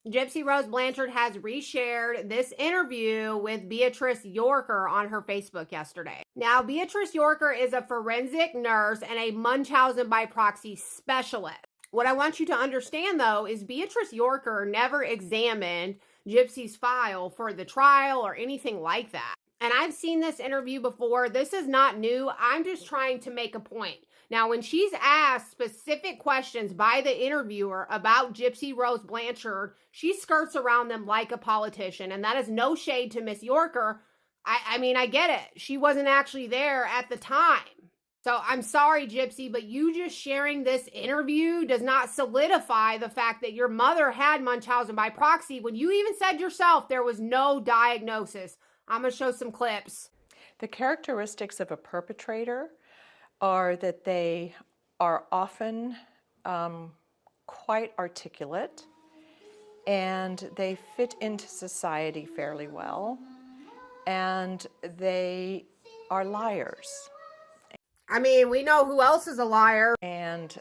Gypsy Rose Blanchard has reshared this interview with Beatrice Yorker on her Facebook yesterday. Now, Beatrice Yorker is a forensic nurse and a Munchausen by proxy specialist. What I want you to understand, though, is Beatrice Yorker never examined Gypsy's file for the trial or anything like that. And I've seen this interview before. This is not new. I'm just trying to make a point. Now, when she's asked specific questions by the interviewer about Gypsy Rose Blanchard, she skirts around them like a politician. And that is no shade to Miss Yorker. I mean, I get it. She wasn't actually there at the time. So I'm sorry, Gypsy, but you just sharing this interview does not solidify the fact that your mother had Munchausen by proxy when you even said yourself there was no diagnosis. I'm going to show some clips. The characteristics of a perpetrator are that they are often quite articulate and they fit into society fairly well, and they are liars. I mean, we know who else is a liar. And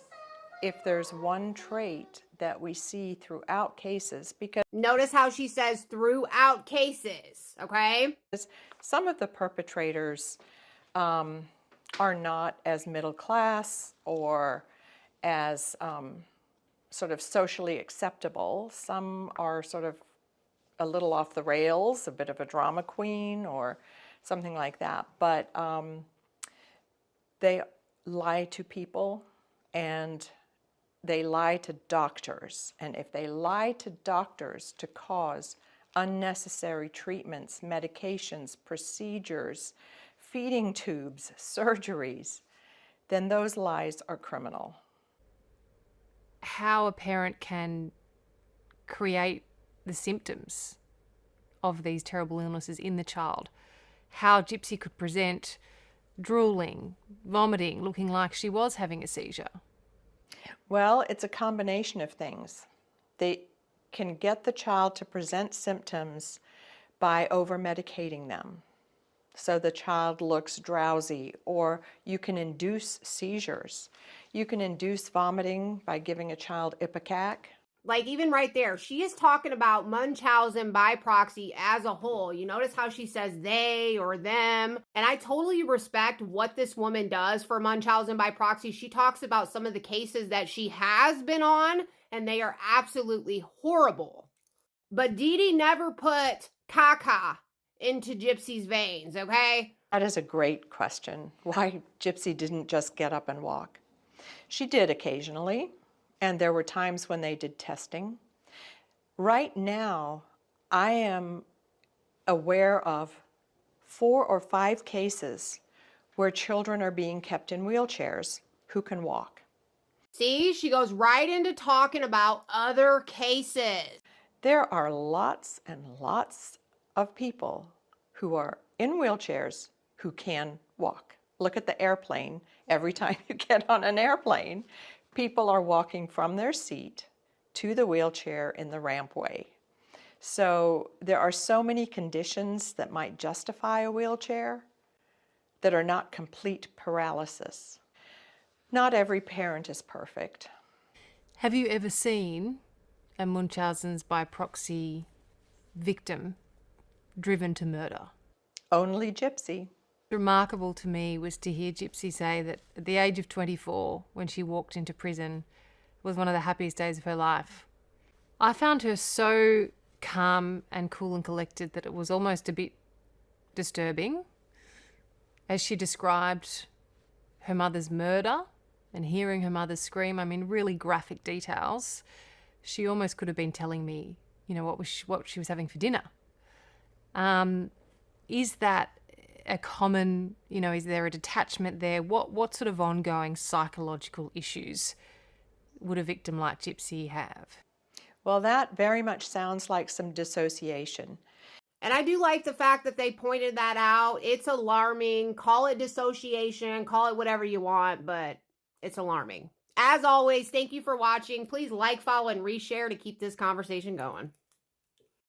if there's one trait that we see throughout cases, because notice how she says throughout cases, okay? Some of the perpetrators are not as middle class or as sort of socially acceptable. Some are sort of a little off the rails, a bit of a drama queen or something like that. But they lie to people and they lie to doctors. And if they lie to doctors to cause unnecessary treatments, medications, procedures, feeding tubes, surgeries, then those lies are criminal. How a parent can create the symptoms of these terrible illnesses in the child. How Gypsy could present drooling, vomiting, looking like she was having a seizure. Well, it's a combination of things. They can get the child to present symptoms by over-medicating them. So the child looks drowsy, or you can induce seizures. You can induce vomiting by giving a child Ipecac. Like even right there, she is talking about Munchausen by proxy as a whole. You notice how she says they or them. And I totally respect what this woman does for Munchausen by proxy. She talks about some of the cases that she has been on, and they are absolutely horrible. But Dee Dee never put caca into Gypsy's veins, okay? That is a great question. Why Gypsy didn't just get up and walk. She did occasionally, and there were times when they did testing. Right now, I am aware of 4 or 5 cases where children are being kept in wheelchairs who can walk. See, she goes right into talking about other cases. There are lots and lots of people who are in wheelchairs who can walk. Look at the airplane. Every time you get on an airplane, people are walking from their seat to the wheelchair in the rampway. So there are so many conditions that might justify a wheelchair that are not complete paralysis. Not every parent is perfect. Have you ever seen a Munchausen's by proxy victim driven to murder? Only Gypsy. Remarkable to me was to hear Gypsy say that at the age of 24, when she walked into prison, was one of the happiest days of her life. I found her so calm and cool and collected that it was almost a bit disturbing. As she described her mother's murder and hearing her mother scream, I mean, really graphic details, she almost could have been telling me, you know, what she was having for dinner. Is that a common, you know, is there a detachment there? What sort of ongoing psychological issues would a victim like Gypsy have? Well, that very much sounds like some dissociation. And I do like the fact that they pointed that out. It's alarming. Call it dissociation, call it whatever you want, but it's alarming. As always, thank you for watching. Please like, follow, and reshare to keep this conversation going.